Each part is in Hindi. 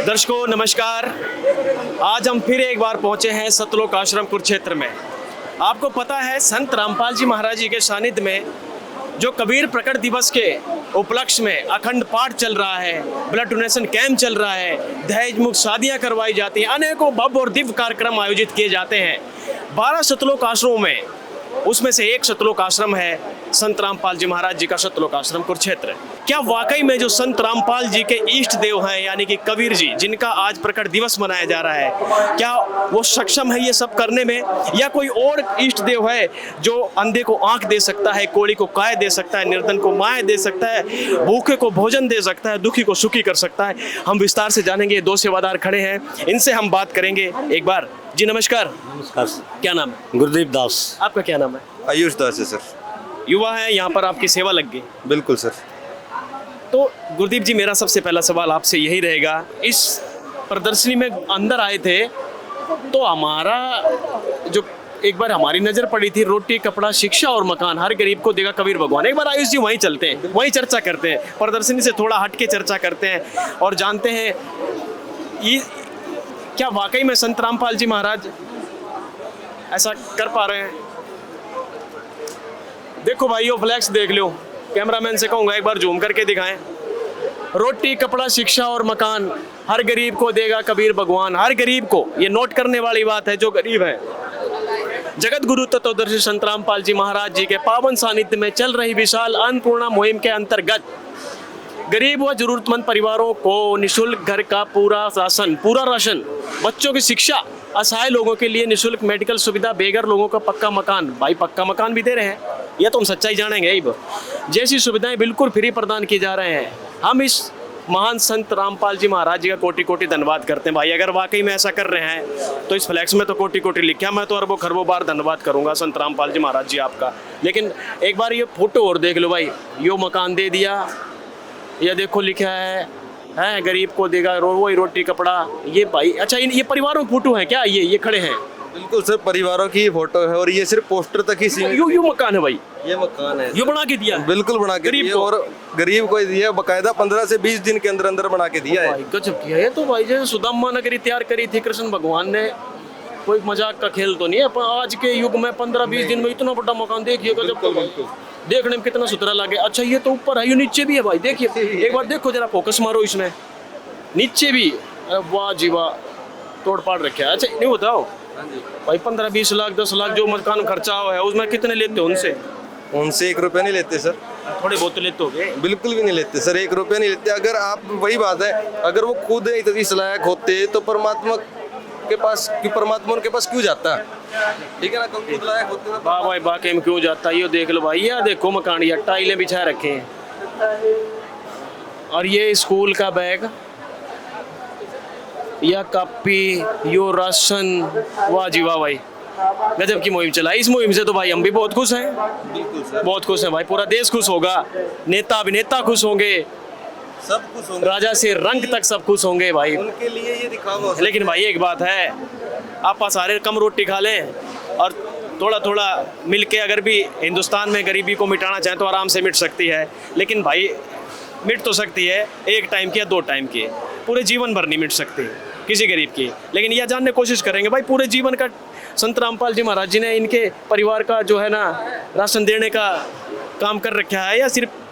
दर्शकों नमस्कार। आज हम फिर एक बार पहुंचे हैं सतलोक आश्रम कुरुक्षेत्र में। आपको पता है संत रामपाल जी महाराज जी के सानिध्य में जो कबीर प्रकट दिवस के उपलक्ष्य में अखंड पाठ चल रहा है, ब्लड डोनेशन कैंप चल रहा है, दहेज मुक्त शादियां करवाई जाती हैं, अनेकों भव्य और दिव्य कार्यक्रम आयोजित किए जाते हैं 12 सतलोक आश्रमों में। उसमें से एक सतलोक आश्रम है संत रामपाल जी महाराज जी का सतलोक आश्रम कुरुक्षेत्र। क्या वाकई में जो संत रामपाल जी के इष्ट देव हैं यानी कि कबीर जी, जिनका आज प्रकट दिवस मनाया जा रहा है, क्या वो सक्षम है ये सब करने में, या कोई और इष्ट देव है जो अंधे को आंख दे सकता है, कोढ़ी को काय दे सकता है, निर्धन को माया दे सकता है, भूखे को भोजन दे सकता है, दुखी को सुखी कर सकता है? हम विस्तार से जानेंगे। दो सेवादार खड़े हैं, इनसे हम बात करेंगे एक बार। जी नमस्कार। नमस्कार। क्या नाम है? गुरदीप दास। आपका क्या नाम है? आयुष दास है सर। युवा है, यहाँ पर आपकी सेवा लग गई। बिल्कुल सर। तो गुरदीप जी, मेरा सबसे पहला सवाल आपसे यही रहेगा, इस प्रदर्शनी में अंदर आए थे तो हमारा जो एक बार हमारी नजर पड़ी थी, रोटी कपड़ा शिक्षा और मकान हर गरीब को देगा कबीर भगवान। एक बार आयुष जी वहीं चलते हैं, वहीं चर्चा करते हैं, प्रदर्शनी से थोड़ा हट के चर्चा करते हैं और जानते हैं ये क्या वाकई में संत रामपाल जी महाराज ऐसा कर पा रहे हैं। देखो भाइयों, फ्लैक्स देख लो, कैमरामैन से कहूँगा एक बार जूम करके दिखाएं। रोटी कपड़ा शिक्षा और मकान हर गरीब को देगा कबीर भगवान। हर गरीब को, ये नोट करने वाली बात है, जो गरीब है। जगत गुरु तत्वदर्शी संत रामपाल जी महाराज जी के पावन सानिध्य में चल रही विशाल अन्नपूर्णा मुहिम के अंतर्गत गरीब व जरूरतमंद परिवारों को निःशुल्क घर का पूरा राशन, बच्चों की शिक्षा, असहाय लोगों के लिए निःशुल्क मेडिकल सुविधा, बेघर लोगों का पक्का मकान, भाई पक्का मकान भी दे रहे हैं, यह तो हम सच्चाई जानेंगे ही, जैसी सुविधाएं बिल्कुल फ्री प्रदान की जा रहे हैं। हम इस महान संत रामपाल जी महाराज जी का कोटि कोटि धन्यवाद करते हैं। भाई अगर वाकई में ऐसा कर रहे हैं तो इस फ्लैक्स में तो कोटि कोटि लिखा, मैं तो अरबों खरबों बार धन्यवाद करूंगा संत रामपाल जी महाराज जी आपका। लेकिन एक बार ये फोटो और देख लो भाई, यो मकान दे दिया, यह देखो लिखा है गरीब को देगा वही रोटी कपड़ा। ये भाई अच्छा, ये परिवारों की फोटो है क्या? ये खड़े हैं? बिल्कुल सर, परिवारों की फोटो है और ये सिर्फ पोस्टर तक ही सीमित। यू मकान है भाई? ये मकान है, ये बना के दिया? बिल्कुल बना के दिया, और गरीब को दिया बकायदा 15 से 20 दिन के अंदर अंदर बना के दिया है। गजब किया है। तो भाई जैसे सुदामा नगरी तैयार करी थी कृष्ण भगवान ने, कोई मजाक का खेल तो नहीं है। आज के युग में 15-20 दिन में इतना बड़ा मकान देखिए, गजब। देखने में कितना सुथरा लगे। अच्छा ये तो ऊपर है, ये नीचे भी है भाई, देखिए एक बार देखो जरा, फोकस मारो इसमें, नीचे भी। वाह जी वाह, तोड़ पाड़ रखे है। अच्छा नहीं बताओ भाई, 15-20 लाख 10 लाख जो मकान खर्चा हुआ है उसमें कितने लेते हो उनसे? उनसे 1 रुपया नहीं लेते सर। थोड़े बहुत लेते हो? बिल्कुल भी नहीं लेते सर, 1 रुपया नहीं लेते। अगर आप, वही बात है, अगर वो खुद इस लायक होते तो परमात्मा उनके पास क्यों जाता? ठीक है ना, खुद लायक होते ना। वाह भाई, बाकी में क्यों जाता? ये देख लो भाई, ये देखो मकान, ये टाइलें बिछा रखे हैं, और ये स्कूल का बैग, या कॉपी, यो राशन। वाह जी वाह भाई, गजब की मुहिम चलाई। इस मुहिम से तो भाई हम भी बहुत खुश हैं। बिल्कुल सर, बहुत खुश हैं भाई, पूरा देश खुश होगा, नेता अभिनेता खुश होंगे, सब कुछ होंगे, राजा से रंग तक सब खुश होंगे भाई। उनके लिए ये दिखावा। लेकिन भाई एक बात है, आप सारे कम रोटी खा लें और थोड़ा थोड़ा मिल के अगर भी हिंदुस्तान में गरीबी को मिटाना चाहें तो आराम से मिट सकती है। लेकिन भाई मिट तो सकती है, एक टाइम की या 2 टाइम की, पूरे जीवन भर नहीं मिट सकती किसी गरीब की। लेकिन यह जानने की कोशिश करेंगे भाई, पूरे जीवन का संत रामपाल जी महाराज जी ने इनके परिवार का जो है ना राशन देने का काम कर रखा है, या सिर्फ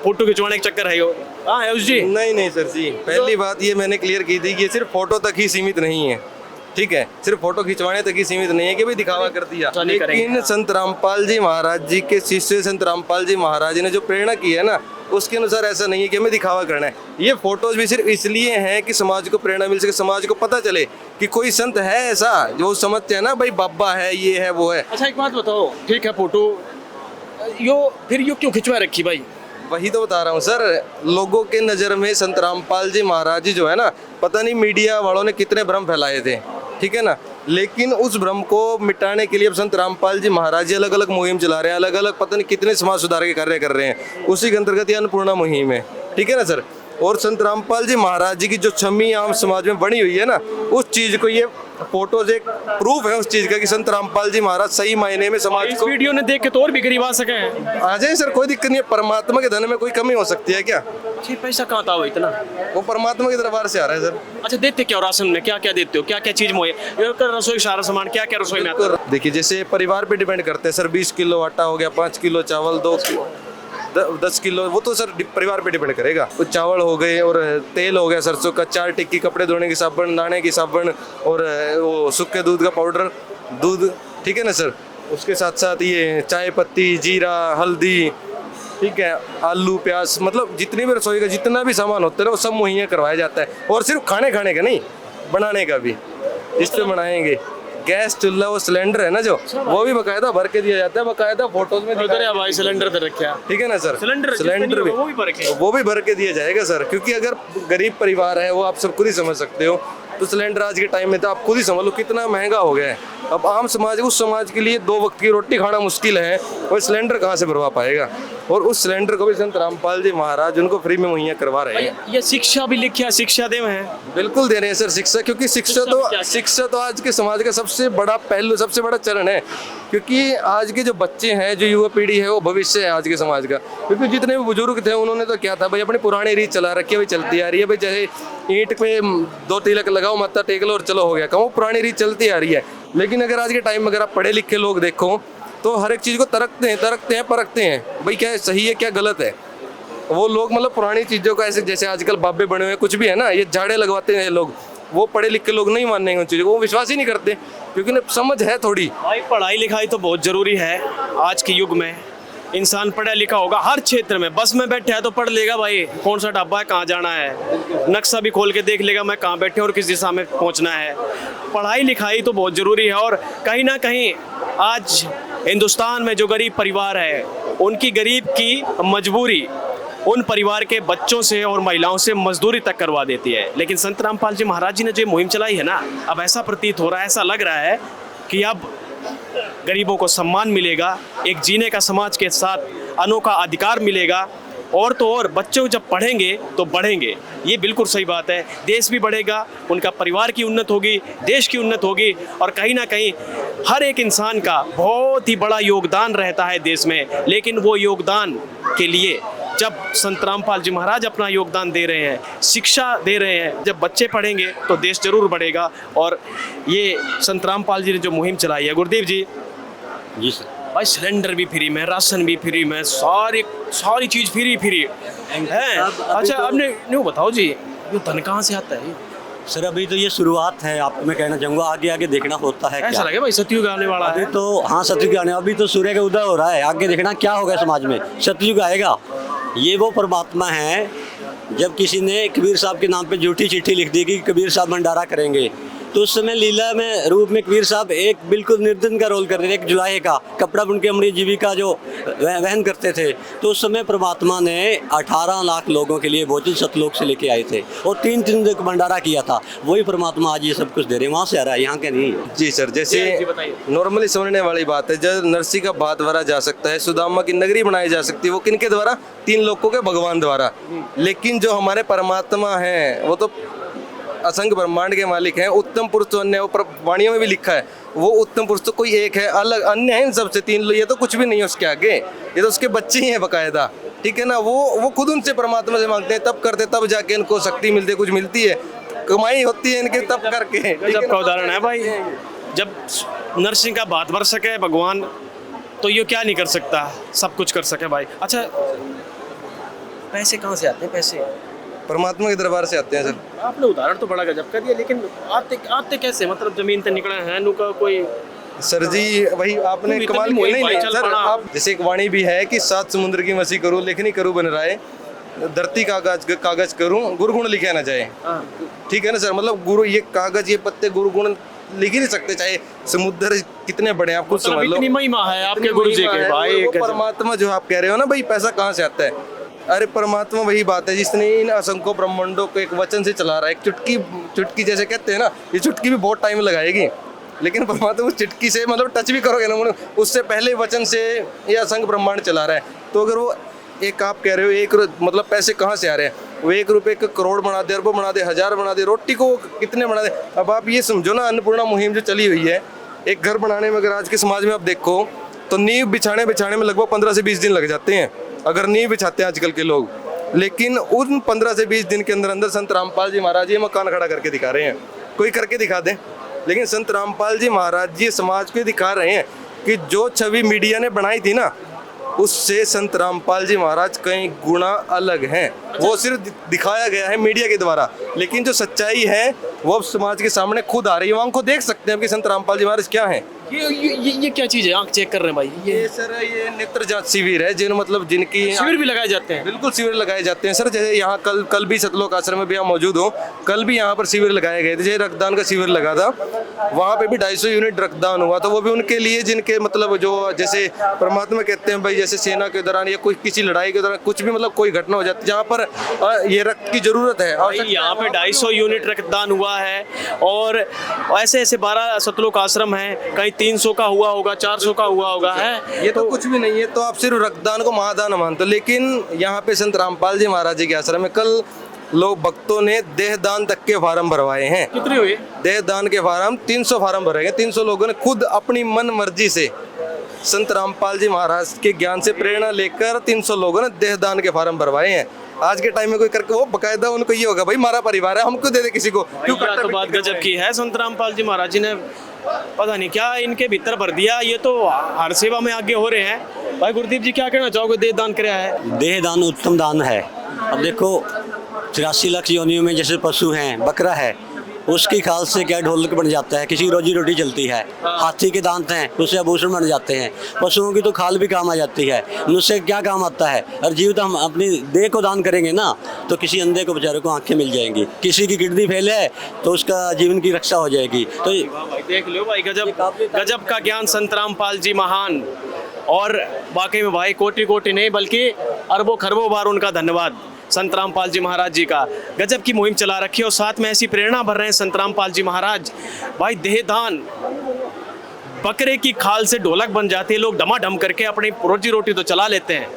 फोटो खिंचवाने का चक्कर है? हाँ आयुष जी। नहीं सर जी, पहली बात ये मैंने क्लियर की थी कि ये सिर्फ फोटो तक ही सीमित नहीं है। ठीक है, सिर्फ फोटो खिंचवाने तक ही सीमित नहीं है कि भाई दिखावा कर दिया। लेकिन संत रामपाल जी महाराज जी के शिष्य संत रामपाल जी महाराज ने जो प्रेरणा की है ना, उसके अनुसार ऐसा नहीं है कि हमें दिखावा करना है। ये फोटोज भी सिर्फ इसलिए हैं कि समाज को प्रेरणा मिल सके, समाज को पता चले कि कोई संत है ऐसा जो समझते हैं ना भाई, बाबा है, ये है, वो है। अच्छा एक बात बताओ, ठीक है फोटो फिर क्यों खिंचवा रखी भाई? वही तो बता रहा हूँ सर, लोगों के नज़र में संत रामपाल जी महाराज जी जो है ना, पता नहीं मीडिया वालों ने कितने भ्रम फैलाए थे, ठीक है ना। लेकिन उस भ्रम को मिटाने के लिए अब संत रामपाल जी महाराज जी अलग अलग मुहिम चला रहे हैं, अलग अलग पता नहीं कितने समाज सुधार के कार्य कर रहे हैं। उसी के अंतर्गत ये अन्नपूर्णा मुहिम है, ठीक है ना सर। और संत रामपाल जी महाराज जी की जो छवि आम समाज में बनी हुई है ना, उस चीज़ को ये फोटोज एक प्रूफ है उस चीज का कि संत रामपाल जी महाराज सही मायने में समाज को वीडियो ने देख के तो और भी गरीब आ सके हैं। आ जाए सर, कोई दिक्कत नहीं है। परमात्मा के धन में कोई कमी हो सकती है क्या? ये पैसा कहाँ था वो इतना? वो परमात्मा के दरबार से आ रहा है सर। अच्छा, देते क्या हो राशन में? क्या क्या देते हो? क्या क्या चीज मुहैया? रसोई सारा सामान क्या क्या रसोई में आता है? देखिए जैसे परिवार पे डिपेंड करते हैं सर, 20 किलो आटा हो गया, 5 किलो चावल, 10 किलो, वो तो सर परिवार पे डिपेंड करेगा। कुछ चावल हो गए और तेल हो गया सरसों का, 4 टिक्की, कपड़े धोने की साबुन, नहाने की साबुन और वो सूखे दूध का पाउडर, दूध, ठीक है ना सर। उसके साथ साथ ये चाय पत्ती, जीरा, हल्दी, ठीक है, आलू, प्याज, मतलब जितनी भी रसोई का जितना भी सामान होता है ना वो सब मुहैया करवाया जाता है। और सिर्फ खाने का नहीं, बनाने का भी, जिससे बनाएंगे। गैस चूल्हा वो सिलेंडर है ना जो, वो भी बकायदा भर के दिया जाता है, बकायदा फोटोज में उधर है भाई सिलेंडर दे रखा। ठीक है ना सर। सिलेंडर भी वो भी भर के दिया जाएगा सर, क्योंकि अगर गरीब परिवार है वो आप सब खुद ही समझ सकते हो। तो सिलेंडर आज के टाइम में तो आप खुद ही समझ लो कितना महंगा हो गया है। अब आम समाज, उस समाज के लिए 2 वक्त की रोटी खाना मुश्किल है, वो सिलेंडर कहाँ से भरवा पाएगा? और उस सिलेंडर को भी संत रामपाल जी महाराज उनको फ्री में मुहैया करवा रहे हैं। ये शिक्षा भी लिखा, शिक्षा दे हैं, बिल्कुल दे रहे हैं सर शिक्षा, क्योंकि शिक्षा तो आज के समाज का सबसे बड़ा पहलू, सबसे बड़ा चरण है। क्योंकि आज के जो बच्चे हैं, जो युवा पीढ़ी है, वो भविष्य है आज के समाज का। क्योंकि जितने भी बुजुर्ग थे उन्होंने तो क्या था भाई, अपनी पुरानी रीत चला रखी है, भाई चलती आ रही है, भाई चाहे ईंट पे 2 तिलक लगाओ, मत्था टेक लो और चलो हो गया काम, वो पुरानी रीत चलती आ रही है। लेकिन अगर आज के टाइम में अगर आप पढ़े लिखे लोग देखो तो हर एक चीज़ को तरकते हैं, परखते हैं, भाई क्या सही है क्या गलत है। वो लोग मतलब पुरानी चीज़ों का, ऐसे जैसे आजकल बाबे बने हुए कुछ भी है ना, ये झाड़े लगवाते हैं लोग, वो पढ़े लिखे लोग नहीं मानेंगे उन चीज़ों को, वो विश्वास ही नहीं करते, क्योंकि उन्हें समझ है थोड़ी। भाई पढ़ाई लिखाई तो बहुत जरूरी है आज के युग में। इंसान पढ़ा लिखा होगा हर क्षेत्र में, बस में बैठे है तो पढ़ लेगा भाई कौन सा ढाबा है, कहाँ जाना है, नक्शा भी खोल के देख लेगा मैं कहाँ बैठे और किस दिशा में पहुँचना है। पढ़ाई लिखाई तो बहुत ज़रूरी है। और कहीं ना कहीं आज हिंदुस्तान में जो गरीब परिवार है, उनकी गरीब की मजबूरी उन परिवार के बच्चों से और महिलाओं से मजदूरी तक करवा देती है। लेकिन संत रामपाल जी महाराज जी ने जो मुहिम चलाई है ना, अब ऐसा प्रतीत हो रहा है, ऐसा लग रहा है कि अब गरीबों को सम्मान मिलेगा, एक जीने का समाज के साथ अनोखा अधिकार मिलेगा। और तो और बच्चों जब पढ़ेंगे तो बढ़ेंगे, ये बिल्कुल सही बात है। देश भी बढ़ेगा, उनका परिवार की उन्नत होगी, देश की उन्नत होगी। और कहीं ना कहीं हर एक इंसान का बहुत ही बड़ा योगदान रहता है देश में, लेकिन वो योगदान के लिए जब संत रामपाल जी महाराज अपना योगदान दे रहे हैं, शिक्षा दे रहे हैं, जब बच्चे पढ़ेंगे तो देश जरूर बढ़ेगा। और ये संत रामपाल जी ने जो मुहिम चलाई है, गुरुदेव जी सर, भाई सिलेंडर भी फ्री में, राशन भी फ्री में, सारी चीज फ्री है। अच्छा आपने न्यू बताओ जी, ये धन कहाँ से आता है? सर अभी तो ये शुरुआत है, आपको मैं कहना चाहूँगा आगे आगे देखना होता है। ऐसा लगे भाई सतयुग आने वाला अभी है। तो हाँ सतयुग आने, अभी तो सूर्य का उदय हो रहा है, आगे देखना क्या होगा समाज में, सतयुग आएगा। ये वो परमात्मा है, जब किसी ने कबीर साहब के नाम पे झूठी चिट्ठी लिख दी कि कबीर साहब भंडारा करेंगे, तो उस समय लीला में रूप में कबीर साहब एक बिल्कुल निर्धन का रोल कर रहे थे, एक जुलाहे का कपड़ा बुन के अपनी जीविका जो वहन करते थे। तो उस समय परमात्मा ने 18 लाख लोगों के लिए भोजन सतलोक से लेके आए थे और 3 दिन तक भंडारा किया था। वही परमात्मा आज ये सब कुछ दे रहे हैं, वहाँ से आ रहा है, यहाँ के नहीं। जी सर, जैसे नॉर्मली समझने वाली बात है, जब नरसी का भात भरा जा सकता है, सुदामा की नगरी बनाई जा सकती है, वो किनके द्वारा? 3 लोगों के भगवान द्वारा। लेकिन जो हमारे परमात्मा हैं वो तो असंख्य ब्रह्मांड के मालिक हैं, उत्तम पुरुष तो अन्य, वाणियों में भी लिखा है, वो उत्तम पुरुष तो कोई एक है, अलग अन्य है इन सबसे 3 लोग, ये तो कुछ भी नहीं है उसके आगे, ये तो उसके बच्चे ही हैं बकायदा। ठीक है ना, वो खुद उनसे परमात्मा से मांगते हैं, तब करते, तब जाके इनको शक्ति मिलती है, कुछ मिलती है, कमाई होती है इनके तब करके। गजब का उदाहरण है भाई, जब नरसिंह का भात भर सके भगवान, तो ये क्या नहीं कर सकता, सब कुछ कर सके भाई। अच्छा पैसे कहाँ से आते हैं? पैसे परमात्मा के दरबार से आते हैं सर। आपने उदाहरण तो बड़ा गजब का दिया, लेकिन आते कैसे? मतलब जमीन से निकले हैं नुका कोई? सर जी वही आपने कमाल किया। नहीं सर, आप जैसे एक वाणी भी है कि 7 समुद्र की मसी करूँ लेखनी करूँ बन रहा है, धरती कागज करूँ गुरुगुण लिखा ना जाए। ठीक है ना सर, मतलब गुरु ये कागज ये पत्ते गुरुगुण लिख ही नहीं सकते, चाहे समुद्र कितने बड़े आप खुद समझ लो। इतनी महिमा है आपके गुरु जी के भाई। परमात्मा जो आप कह रहे हो ना भाई, पैसा कहाँ से आता है? अरे परमात्मा वही बात है जिसने इन असंख्य ब्रह्मांडों को एक वचन से चला रहा है। एक चुटकी जैसे कहते हैं ना, ये चुटकी भी बहुत टाइम लगाएगी, लेकिन परमात्मा उस चुटकी से मतलब टच भी करोगे ना, उससे पहले वचन से ये असंख्य ब्रह्मांड चला रहा है। तो अगर वो एक आप कह रहे हो एक मतलब पैसे कहाँ से आ रहे हैं, वो 1 रुपये का करोड़ बना दे, अरबों बना दे, 1000 बना दे, रोटी को कितने बना दे। अब आप ये समझो ना, अन्नपूर्णा मुहिम जो चली हुई है, एक घर बनाने में अगर आज के समाज में आप देखो तो नींव बिछाने में लगभग 15 से 20 दिन लग जाते हैं, अगर नींव बिछाते हैं आजकल के लोग। लेकिन उन 15 से 20 दिन के अंदर अंदर संत रामपाल जी महाराज ये मकान खड़ा करके दिखा रहे हैं। कोई करके दिखा दे, लेकिन संत रामपाल जी महाराज जी समाज को दिखा रहे हैं कि जो छवि मीडिया ने बनाई थी ना, उससे संत रामपाल जी महाराज कई गुना अलग हैं। वो सिर्फ दिखाया गया है मीडिया के द्वारा, लेकिन जो सच्चाई है वो अब समाज के सामने खुद आ रही है। वो हमको देख सकते हैं कि संत रामपाल जी महाराज क्या हैं। ये क्या चीज़ है? आंख चेक कर रहे हैं भाई। ये सर ये नेत्र जांच शिविर है, जिनकी शिविर भी लगाए जाते हैं। बिल्कुल शिविर लगाए जाते हैं सर। जैसे यहाँ कल भी सतलोक आश्रम में भी हम मौजूद हो, कल भी यहाँ पर शिविर लगाए गए थे। जैसे रक्तदान का शिविर लगा था, वहाँ पे भी 250 यूनिट रक्तदान हुआ था। वो भी उनके लिए जिनके मतलब जो जैसे परमात्मा कहते हैं भाई, जैसे सेना के दौरान या कोई किसी लड़ाई के दौरान कुछ भी मतलब कोई घटना हो जाती है जहाँ पर ये रक्त की जरूरत है। और यहाँ पे 250 यूनिट रक्तदान हुआ है, और ऐसे ऐसे 12 सतलोक आश्रम हैं, कहीं 300 का हुआ होगा, 400 का हुआ होगा है। ये तो कुछ भी नहीं है, तो आप सिर्फ रक्तदान को महादान मानते हो। लेकिन यहाँ पे संत रामपाल जी महाराज जी के आश्रम में कल लोग भक्तों ने देहदान तक के फार्म भरवाए हैं। कितने हुए? देहदान के फार्म 300 फार्म भरे गए। 300 लोगों ने खुद अपनी मन मर्जी से संत रामपाल जी महाराज के ज्ञान से प्रेरणा लेकर 300 लोगों ने देहदान के फार्म भरवाए हैं। आज के टाइम में कोई करके वो बकायदा उनको ये होगा भाई हमारा परिवार है, हम क्यों दे दे किसी को, क्यों? तो बात गजब की है। संत रामपाल जी महाराज जी ने पता नहीं क्या इनके भीतर भर दिया। ये तो हर सेवा में आगे हो रहे हैं। भाई गुरदीप जी क्या कहना चाहोगे? देह दान कराया है। देह दान उत्तम दान है। अब देखो 83 लाख योनियों में जैसे पशु हैं, बकरा है, उसकी खाल से क्या ढोलक बन जाता है, किसी की रोजी रोटी चलती है। हाथी के दांत हैं, उससे आभूषण बन जाते हैं। पशुओं की तो खाल भी काम आ जाती है, उससे क्या काम आता है। और जीव तो हम अपनी देह को दान करेंगे ना, तो किसी अंधे को बेचारे को आंखें मिल जाएंगी, किसी की किडनी फेल है तो उसका जीवन की रक्षा हो जाएगी। तो भाई देख लो भाई, गजब का ज्ञान संत रामपाल जी महान। और वाकई में भाई कोटि कोटि नहीं बल्कि अरबों खरबों बार उनका धन्यवाद संत रामपाल जी महाराज जी का। गजब की मुहिम चला रखी है और साथ में ऐसी प्रेरणा भर रहे हैं संत रामपाल जी महाराज। भाई देहदान, बकरे की खाल से ढोलक बन जाती है, लोग डमाडम करके अपनी रोजी रोटी तो चला लेते हैं।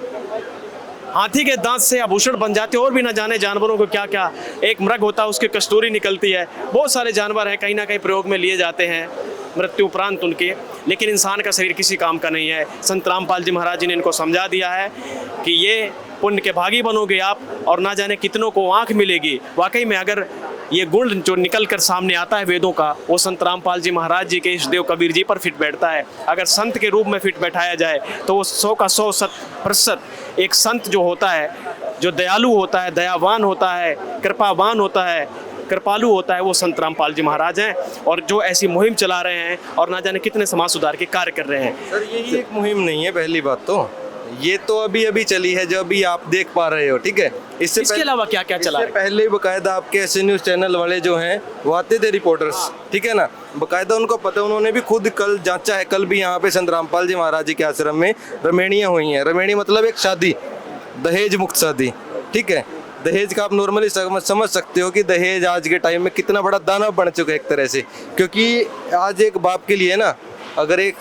हाथी के दांत से आभूषण बन जाते हैं, और भी न जाने जानवरों को क्या क्या। एक मृग होता है, उसकी कस्तूरी निकलती है। बहुत सारे जानवर हैं, कहीं ना कहीं प्रयोग में लिए जाते हैं मृत्यु उपरांत उनके, लेकिन इंसान का शरीर किसी काम का नहीं है। संत रामपाल जी महाराज जी ने इनको समझा दिया है कि ये पुण्य के भागी बनोगे आप, और ना जाने कितनों को आंख मिलेगी। वाकई में अगर ये गुण जो निकल कर सामने आता है वेदों का, वो संत रामपाल जी महाराज जी के इष्टदेव कबीर जी पर फिट बैठता है। अगर संत के रूप में फिट बैठाया जाए तो वो 100 का 100% एक संत जो होता है, जो दयालु होता है, दयावान होता है, कृपावान होता है, कृपालु होता है, वो संत रामपाल जी महाराज हैं। और जो ऐसी मुहिम चला रहे हैं और ना जाने कितने समाज सुधार के कार्य कर रहे हैं। सर यही एक मुहिम नहीं है, पहली बात तो ये तो अभी चली है जो अभी आप देख पा रहे हो, ठीक है। इसके अलावा क्या क्या चला है? पहले बकायदा आपके ऐसे न्यूज चैनल वाले जो हैं वो आते थे रिपोर्टर्स, ठीक है ना, बकायदा उनको पता, उन्होंने भी खुद कल जांचा है। कल भी यहाँ पे संत रामपाल जी महाराज जी के आश्रम में रमेणियाँ हुई हैं। रमेणी मतलब एक शादी, दहेज मुक्त शादी, ठीक है। दहेज का आप नॉर्मली समझ सकते हो कि दहेज आज के टाइम में कितना बड़ा दानव बन चुका है एक तरह से। क्योंकि आज एक बाप के लिए ना, अगर एक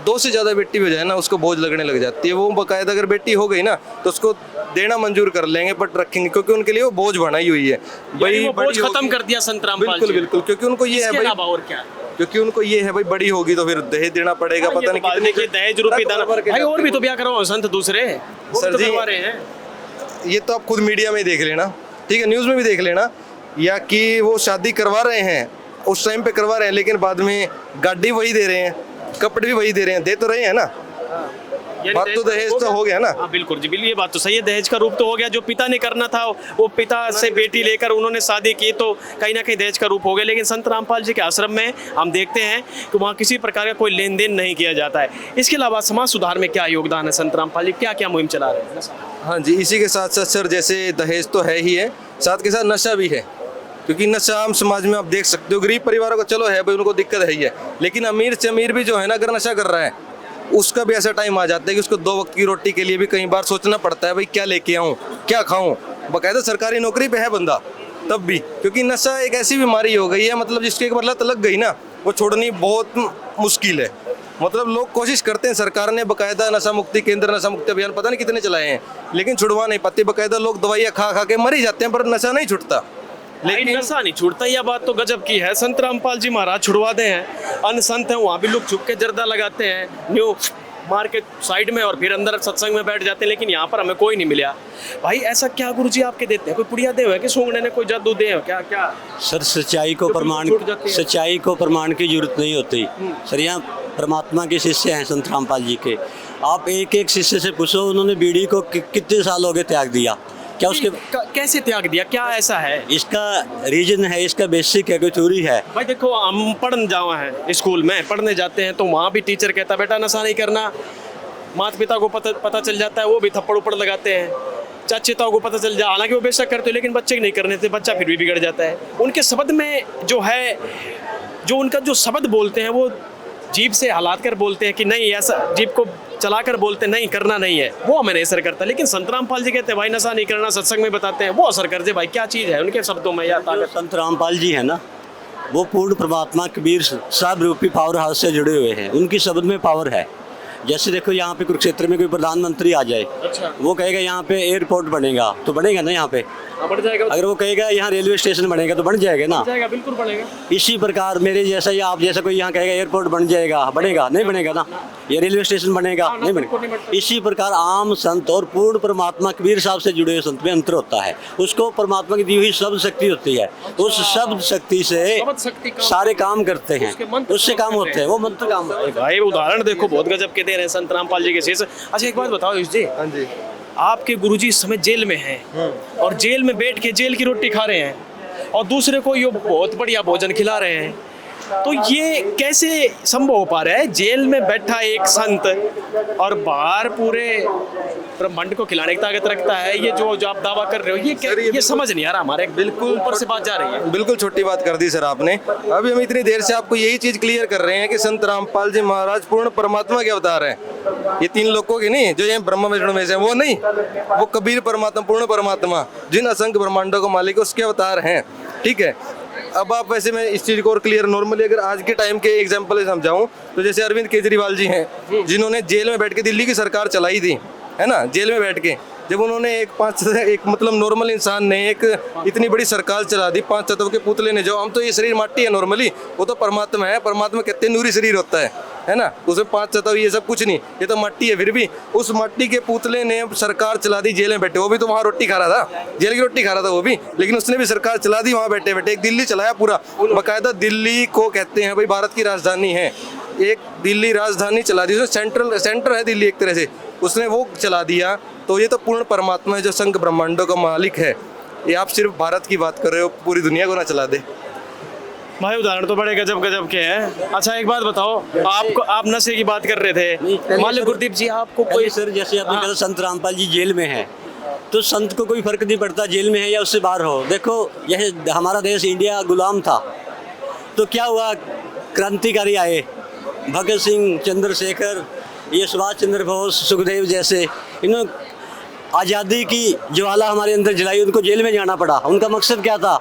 2 से ज़्यादा बेटी हो जाए ना, उसको बोझ लगने लग जाती है। वो बकायदा अगर बेटी हो गई ना तो उसको देना मंजूर कर लेंगे, बट रखेंगे, क्योंकि उनके लिए वो बोझ बनाई हुई है भाई। वो बोझ खत्म कर दिया संत रामपाल जी। बिल्कुल बिल्कुल, क्योंकि उनको ये है भाई, और क्या, क्योंकि उनको ये है भाई बड़ी होगी तो फिर दहेज देना पड़ेगा। पता नहीं कितने के दहेज रूपी दान भाई। और भी तो ब्याह करवाओ संत दूसरे, सर जी करवा रहे हैं। ये तो आप खुद मीडिया में देख लेना, ठीक है, न्यूज़ में भी देख लेना, या कि वो शादी करवा रहे हैं, उस टाइम पे करवा रहे हैं, लेकिन बाद में गाड़ी वही दे रहे हैं, कपड़े भी वही दे रहे हैं, दे तो रहे हैं ना। बात तो दहेज तो हो गया ना। हाँ बिल्कुल जी, बिल्कुल ये बात तो सही है। दहेज का रूप तो हो गया। जो पिता ने करना था वो पिता से बेटी लेकर उन्होंने शादी की, तो कहीं ना कहीं दहेज का रूप हो गया। लेकिन संत रामपाल जी के आश्रम में हम देखते हैं कि वहाँ किसी प्रकार का कोई लेन देन नहीं किया जाता है। इसके अलावा समाज सुधार में क्या योगदान है संत रामपाल जी, क्या क्या मुहिम चला रहे हैं? हाँ जी, इसी के साथ साथ सर जैसे दहेज तो है ही है, साथ के साथ नशा भी है। क्योंकि नशा आम समाज में आप देख सकते हो, गरीब परिवारों को चलो है भाई, उनको दिक्कत है ही है, लेकिन अमीर से अमीर भी जो है ना, अगर नशा कर रहा है, उसका भी ऐसा टाइम आ जाता है कि उसको 2 वक्त की रोटी के लिए भी कई बार सोचना पड़ता है भाई क्या लेके आऊँ, क्या खाऊं। बाकायदा सरकारी नौकरी पे है बंदा तब भी, क्योंकि नशा एक ऐसी बीमारी हो गई है, मतलब जिसकी एक बार लत लग गई ना, वो छोड़नी बहुत मुश्किल है। मतलब लोग कोशिश करते हैं, सरकार ने बाकायदा नशा मुक्ति केंद्र, नशा मुक्ति अभियान पता नहीं कितने चलाए हैं, लेकिन छुड़वा नहीं पाते। बाकायदा लोग दवाइयाँ खा खा के मर ही जाते हैं, पर नशा नहीं छूटता। लेकिन नशा नहीं छूटता, यह बात तो गजब की है। संत रामपाल जी महाराज छुड़वाते हैं, अन्य संत हैं वहाँ भी लोग छुप के जर्दा लगाते हैं, न्यू मार के साइड में और फिर अंदर सत्संग में बैठ जाते हैं, लेकिन यहाँ पर हमें कोई नहीं मिला। भाई ऐसा क्या गुरुजी आपके देते हैं? कोई पुड़िया दे हुए कि सूंघने ने कोई जादू दे हो क्या क्या? सर सच्चाई को छूट जाती है। सच्चाई को प्रमाण की जरूरत नहीं होती सर। यहाँ परमात्मा के शिष्य हैं संत रामपाल जी के। आप एक एक शिष्य से पूछो उन्होंने बीड़ी को कितने साल हो गए त्याग दिया, क्या उसके कैसे त्याग दिया, क्या ऐसा है? इसका रीजन है, इसका बेसिक है, कोई थ्योरी है। भाई देखो, हम पढ़ने जावा हैं, स्कूल में पढ़ने जाते हैं, तो वहाँ भी टीचर कहता है बेटा नशा नहीं करना। माता पिता को पता चल जाता है, वो भी थप्पड़ उप्पड़ लगाते हैं। चाची ताऊ को पता चल जाए, हालांकि वो बेशक करते हो, लेकिन बच्चे नहीं करने थे, बच्चा फिर भी बिगड़ जाता है। उनके शब्द में जो है, जो उनका जो शब्द बोलते हैं, वो जीभ से हलात कर बोलते हैं कि नहीं, ऐसा जीभ को चला कर बोलते नहीं, करना नहीं है, वो हमें नहीं असर करता। लेकिन संत रामपाल जी कहते हैं भाई नशा नहीं करना, सत्संग में बताते हैं, वो असर कर दे। भाई क्या चीज़ है उनके शब्दों में या ताकत? संत रामपाल जी है ना, वो पूर्ण परमात्मा कबीर साहब रूपी पावर हाउस से जुड़े हुए हैं। उनकी शब्द में पावर है। जैसे देखो यहाँ पे कुरुक्षेत्र में कोई प्रधानमंत्री आ जाए, अच्छा, वो कहेगा यहाँ पे एयरपोर्ट बनेगा, तो बनेगा ना यहाँ पे। बढ़ जाएगा। अगर वो कहेगा यहाँ रेलवे स्टेशन बनेगा, तो बन जाएगा ना। जाएगा, बिल्कुल बढ़ेगा। इसी प्रकार मेरे जैसा या आप जैसा कोई यहाँ कहेगा एयरपोर्ट बन जाएगा, बनेगा नहीं, बनेगा ना। ये रेलवे स्टेशन बनेगा, नहीं बनेगा। इसी प्रकार आम संत और पूर्ण परमात्मा कबीर साहब से जुड़े हुए संत में अंतर होता है। उसको परमात्मा की दी हुई शब्द शक्ति होती है, उस शब्द शक्ति से सारे काम करते हैं, उससे काम होते हैं, वो मंत्र काम होते हैं। भाई उदाहरण देखो, बहुत गजब के दे रहे हैं संत रामपाल जी के शिष्य। अच्छा एक बात बताओ जी, हाँ जी, आपके गुरुजी इस समय जेल में हैं और जेल में बैठ के जेल की रोटी खा रहे हैं और दूसरे को ये बहुत बढ़िया भोजन खिला रहे हैं, तो ये कैसे संभव हो पा रहा है? जेल में बैठा एक संत और बाहर पूरे ब्रह्मांड को खिलाने की ताकत रखता है, ये जो आप दावा कर रहे हो, ये समझ नहीं आ रहा हमारे। बिल्कुल ऊपर से बात जा रही है। बिल्कुल छोटी बात कर दी सर आपने। अभी हम इतनी देर से आपको यही चीज क्लियर कर रहे हैं कि संत रामपाल जी महाराज पूर्ण परमात्मा के अवतार हैं। ये तीन लोगों के नहीं, जो ये ब्रह्मा विष्णु में से वो नहीं, वो कबीर परमात्मा, पूर्ण परमात्मा, जिन असंख्य ब्रह्मांडों को मालिक उसके अवतार हैं। ठीक है, अब आप वैसे मैं इस चीज को और क्लियर, नॉर्मली अगर आज के टाइम के एग्जांपल समझाऊं तो जैसे अरविंद केजरीवाल जी हैं, जिन्होंने जेल में बैठ के दिल्ली की सरकार चलाई थी, है ना। जेल में बैठ के जब उन्होंने एक मतलब नॉर्मल इंसान ने एक इतनी बड़ी सरकार चला दी, 5 तत्व के पुतले ने, जो हम तो ये शरीर माटी है नॉर्मली, वो तो परमात्मा है। परमात्मा कहते हैं नूरी शरीर होता है ना, उसमें 5 तत्व ये सब कुछ नहीं, ये तो माटी है। फिर भी उस माटी के पुतले ने सरकार चला दी जेल में बैठे। वो भी तो वहाँ रोटी खा रहा था, जेल की रोटी खा रहा था वो भी, लेकिन उसने भी सरकार चला दी वहाँ बैठे बैठे। एक दिल्ली चलाया पूरा, बाकायदा दिल्ली को कहते हैं भाई भारत की राजधानी है, एक दिल्ली राजधानी चला दी, सेंटर है दिल्ली एक तरह से, उसने वो चला दिया। तो ये तो पूर्ण परमात्मा है जो संघ ब्रह्मांडों का मालिक है। ये आप सिर्फ भारत की बात कर रहे हो, पूरी दुनिया को ना चला दे। भाई उदाहरण तो बड़े गजब गजब के हैं। अच्छा एक बात बताओ, आप नशे की बात कर रहे थे, मान लो गुरदीप जी आपको कोई सर, जैसे आपने कहा संत रामपाल जी जेल में है, तो संत को कोई फर्क नहीं पड़ता जेल में है या उससे बाहर हो। देखो यह हमारा देश इंडिया गुलाम था, तो क्या हुआ, क्रांतिकारी आए, भगत सिंह, चंद्रशेखर, ये सुभाष चंद्र बोस, सुखदेव जैसे, इन्होंने आज़ादी की ज्वाला हमारे अंदर जलाई, उनको जेल में जाना पड़ा। उनका मकसद क्या था?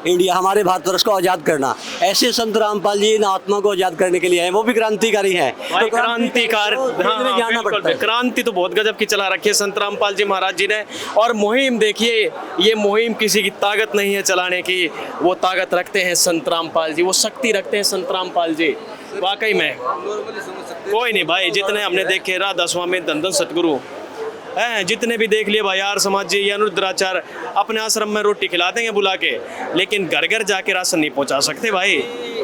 इंडिया, हमारे भारतवर्ष को आज़ाद करना। ऐसे संत रामपाल जी इन आत्मा को आज़ाद करने के लिए आए, वो भी क्रांतिकारी हैं। तो क्रांतिकार जाना पड़ता है। क्रांति तो बहुत गजब की चला रखी है संत रामपाल जी महाराज जी ने। और मुहिम देखिए, ये मुहिम किसी की ताकत नहीं है चलाने की, वो ताकत रखते हैं संत रामपाल जी, वो शक्ति रखते हैं संत रामपाल जी। वाकई में कोई नहीं भाई, जितने हमने देखे राधा स्वामी, धन सतगुरु हैं, जितने भी देख लिए भाई, यार समाज जी या अनुरुद्राचार्य अपने आश्रम में रोटी खिला देंगे बुला के, लेकिन घर घर जाके राशन नहीं पहुंचा सकते भाई।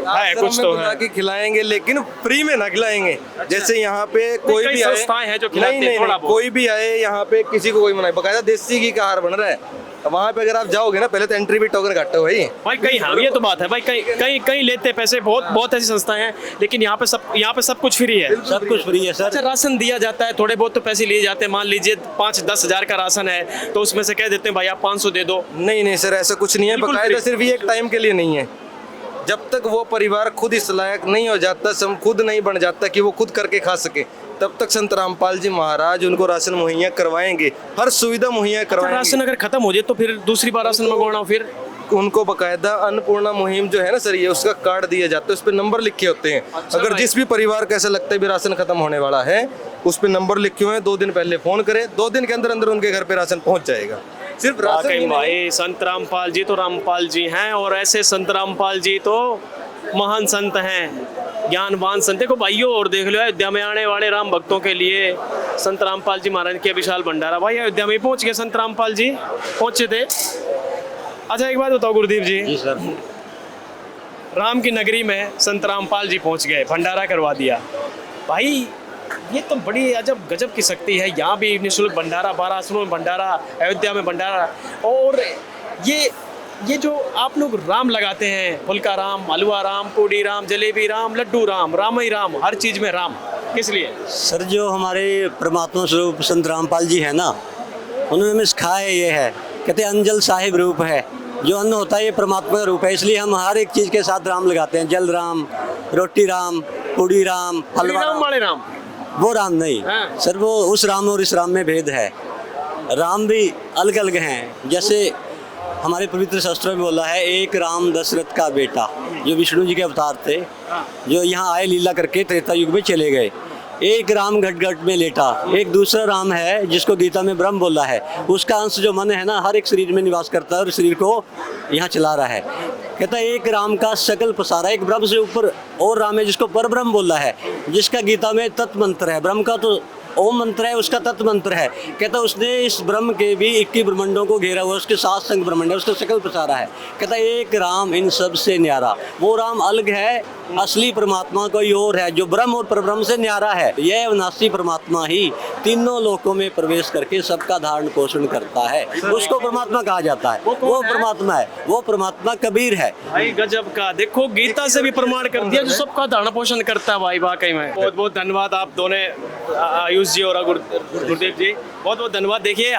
है कुछ तो है कि खिलाएंगे, लेकिन फ्री में ना खिलाएंगे। जैसे यहाँ पे कोई भी आए, संस्थाएं हैं जो खिलाती हैं, थोड़ा बहुत। कोई भी आए यहाँ पे, किसी को कोई मना, बकायदा देसी घी का आहार बन रहा है। वहाँ पे अगर आप जाओगे ना, पहले तो एंट्री भी टोकन काटो भाई कहीं। हाँ ये तो बात है भाई, कहीं लेते पैसे, बहुत ऐसी संस्थाएं हैं, लेकिन यहाँ पे सब कुछ फ्री है। सब कुछ फ्री है सर। अच्छा राशन दिया जाता है, थोड़े बहुत तो पैसे लिए जाते हैं। मान लीजिए 5-10 हज़ार का राशन है, तो उसमें से कह देते हैं भाई आप 500 दे दो। नहीं सर, ऐसा कुछ नहीं है। बकायदा सिर्फ ये एक टाइम के लिए नहीं है, जब तक वो परिवार खुद इस लायक नहीं हो जाता, खुद नहीं बन जाता कि वो खुद करके खा सके, तब तक संत रामपाल जी महाराज उनको राशन मुहैया करवाएंगे, हर सुविधा मुहैया करवाएंगे। राशन अगर खत्म हो जाए तो फिर दूसरी बार राशन मंगवाना हो, फिर उनको बकायदा अन्नपूर्णा मुहिम जो है ना सर, ये उसका कार्ड दिया जाता है, उस पर नंबर लिखे होते हैं। अगर जिस भी परिवार को ऐसा लगता है भी राशन खत्म होने वाला है, उस पर नंबर लिखे हुए हैं, 2 दिन पहले फोन करें, 2 दिन के अंदर अंदर उनके घर पे राशन पहुंच जाएगा। सिर्फ राशन ही भाई संत रामपाल जी तो रामपाल जी हैं, और ऐसे संत रामपाल जी तो महान संत हैं, ज्ञानवान संत। देखो भाइयों, और देख लो अयोध्या में आने वाले राम भक्तों के लिए संत रामपाल जी महाराज के विशाल भंडारा। भाई अयोध्या में पहुंच गए संत रामपाल जी, पहुंचे थे। अच्छा एक बात बताओ गुरुदेव जी, जी सर। राम की नगरी में संत रामपाल जी पहुंच गए, भंडारा करवा दिया। भाई ये तो बड़ी अजब गजब की शक्ति है। यहाँ भी निःशुल्क भंडारा, 12 आश्रमों में भंडारा, अयोध्या में भंडारा। और ये जो आप लोग राम लगाते हैं, फुल्का राम, हलवा राम, पूड़ी राम, जलेबी राम, लड्डू राम, राम ही राम, हर चीज में राम, किस लिए? सर जो हमारे परमात्मा स्वरूप संत रामपाल जी है ना, उन्होंने हमें सिखाया ये है, कहते हैं अंजल साहिब रूप है। जो अन्न होता है ये परमात्मा का रूप है, इसलिए हम हर एक चीज़ के साथ राम लगाते हैं। जल राम, रोटी राम, पूड़ी राम, हलवा राम राम। वाले राम, वो राम नहीं हाँ। सर, वो उस राम और इस राम में भेद है। राम भी अलग अलग हैं। जैसे हमारे पवित्र शास्त्रों में बोला है, एक राम दशरथ का बेटा, जो विष्णु जी के अवतार थे, जो यहाँ आए लीला करके त्रेता युग में चले गए। एक राम घट घट में लेटा, एक दूसरा राम है जिसको गीता में ब्रह्म बोला है। उसका अंश जो मन है ना, हर एक शरीर में निवास करता है और शरीर को यहाँ चला रहा है। कहता है एक राम का सकल पसारा, एक ब्रह्म से ऊपर और राम है जिसको पर ब्रह्म बोला है, जिसका गीता में तत्व मंत्र है। ब्रह्म का तो ओम मंत्र है, उसका तत्व मंत्र है। कहता उसने इस ब्रह्म के भी 21 ब्रह्मांडों को घेरा हुआ, उसके 7 संग ब्रह्मांड है, उसका सकल पसारा है। कहता एक राम इन सब से न्यारा। वो राम अलग है, असली परमात्मा कोई और है, जो ब्रह्म और परब्रह्म से न्यारा है। यह अविनाशी परमात्मा ही तीनों लोकों में प्रवेश करके सबका धारण पोषण करता है, उसको परमात्मा कहा जाता है। वो परमात्मा है, वो परमात्मा कबीर है। भाई गजब का, देखो गीता से भी प्रमाण कर दिया, जो सबका धारण पोषण करता है। भाई वाकई में बहुत बहुत धन्यवाद आप दोनों, आयुष जी और गुरुदेव जी, बहुत बहुत धन्यवाद। देखिए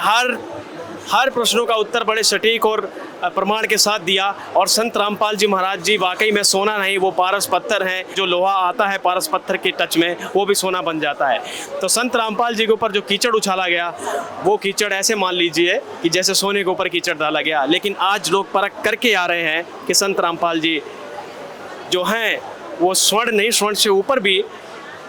हर प्रश्नों का उत्तर बड़े सटीक और प्रमाण के साथ दिया। और संत रामपाल जी महाराज जी वाकई में सोना नहीं, वो पारस पत्थर हैं। जो लोहा आता है पारस पत्थर के टच में, वो भी सोना बन जाता है। तो संत रामपाल जी के ऊपर जो कीचड़ उछाला गया, वो कीचड़ ऐसे मान लीजिए कि जैसे सोने के ऊपर कीचड़ डाला गया। लेकिन आज लोग परख करके आ रहे हैं कि संत रामपाल जी जो हैं वो स्वर्ण नहीं, स्वर्ण से ऊपर भी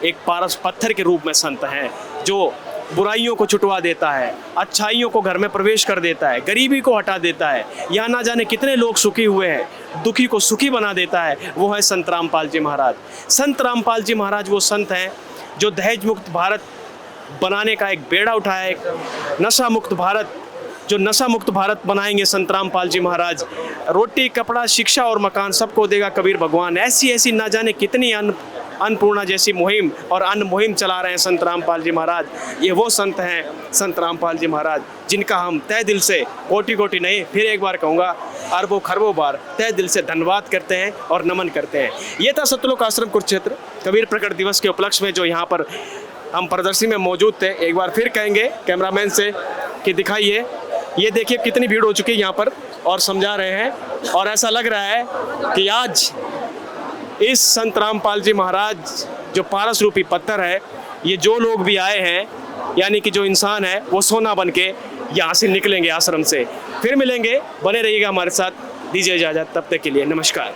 एक पारस पत्थर के रूप में संत हैं, जो बुराइयों को छुटवा देता है, अच्छाइयों को घर में प्रवेश कर देता है, गरीबी को हटा देता है। यहाँ ना जाने कितने लोग सुखी हुए हैं, दुखी को सुखी बना देता है। वो है संत रामपाल जी महाराज। संत रामपाल जी महाराज वो संत हैं जो दहेज मुक्त भारत बनाने का एक बेड़ा उठाया, एक नशा मुक्त भारत, जो नशा मुक्त भारत बनाएंगे संत रामपाल जी महाराज। रोटी, कपड़ा, शिक्षा और मकान सबको देगा कबीर भगवान। ऐसी ऐसी ना जाने कितनी अन्नपूर्णा जैसी मुहिम और अन्न मुहिम चला रहे हैं संत रामपाल जी महाराज। ये वो संत हैं संत रामपाल जी महाराज, जिनका हम तहे दिल से, कोटि कोटि नहीं, फिर एक बार कहूँगा अरबों खरबों बार तहे दिल से धन्यवाद करते हैं और नमन करते हैं। ये था सतलोक आश्रम कुरुक्षेत्र कबीर प्रकट दिवस के उपलक्ष्य में जो यहाँ पर हम प्रदर्शनी में मौजूद थे। एक बार फिर कहेंगे कैमरामैन से कि दिखाइए, ये देखिए कितनी भीड़ हो चुकी है यहाँ पर, और समझा रहे हैं। और ऐसा लग रहा है कि आज इस संत रामपाल जी महाराज जो पारस रूपी पत्थर है, ये जो लोग भी आए हैं, यानी कि जो इंसान है, वो सोना बन के यहाँ से निकलेंगे आश्रम से। फिर मिलेंगे, बने रहिएगा हमारे साथ। दीजिए इजाज़त, तब तक के लिए नमस्कार।